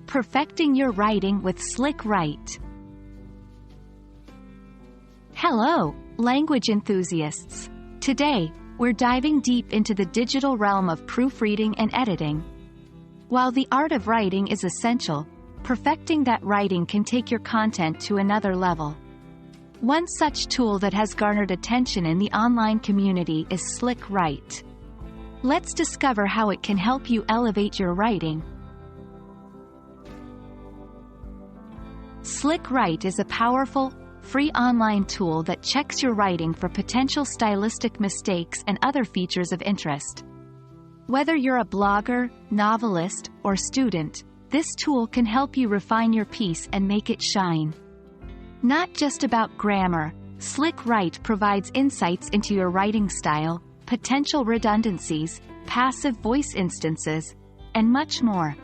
perfecting your writing with Slick Write. Hello, language enthusiasts. Today, we're diving deep into the digital realm of proofreading and editing. While the art of writing is essential, perfecting that writing can take your content to another level. One such tool that has garnered attention in the online community is Slick Write. Let's discover how it can help you elevate your writing. Slick Write is a powerful, free online tool that checks your writing for potential stylistic mistakes and other features of interest. Whether you're a blogger, novelist, or student, this tool can help you refine your piece and make it shine. Not just about grammar, Slick Write provides insights into your writing style, potential redundancies, passive voice instances, and much more.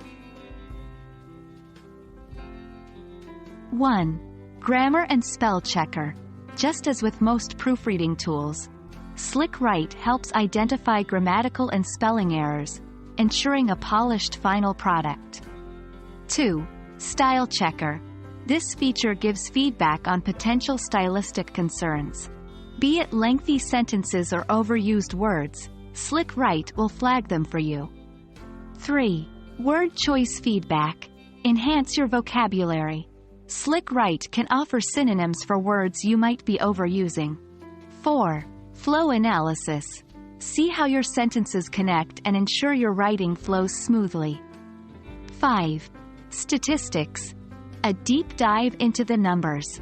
1. Grammar and Spell Checker. Just as with most proofreading tools, Slick Write helps identify grammatical and spelling errors, ensuring a polished final product. 2. Style Checker. This feature gives feedback on potential stylistic concerns. Be it lengthy sentences or overused words, Slick Write will flag them for you. 3. Word Choice Feedback. Enhance your vocabulary. Slick Write can offer synonyms for words you might be overusing. 4. Flow Analysis. See how your sentences connect and ensure your writing flows smoothly. 5. Statistics. A deep dive into the numbers.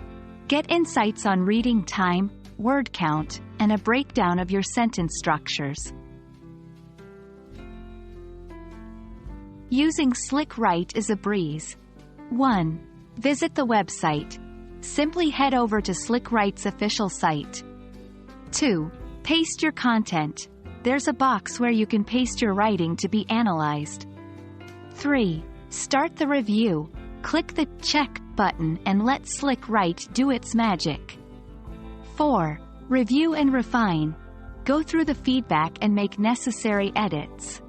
Get insights on reading time, word count, and a breakdown of your sentence structures. Using Slick Write is a breeze. 1. Visit the website. Simply head over to Slick Write's official site. 2. Paste your content. There's a box where you can paste your writing to be analyzed. 3. Start the review. Click the check button and let Slick Write do its magic. 4. Review and refine. Go through the feedback and make necessary edits.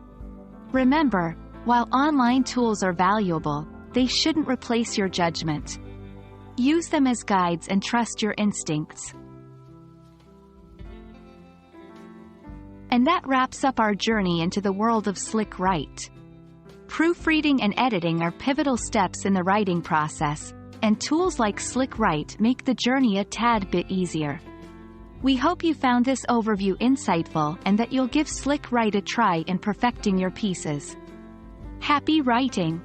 Remember, while online tools are valuable, they shouldn't replace your judgment. Use them as guides and trust your instincts. And that wraps up our journey into the world of Slick Write. Proofreading and editing are pivotal steps in the writing process, and tools like Slick Write make the journey a tad bit easier. We hope you found this overview insightful and that you'll give Slick Write a try in perfecting your pieces. Happy writing!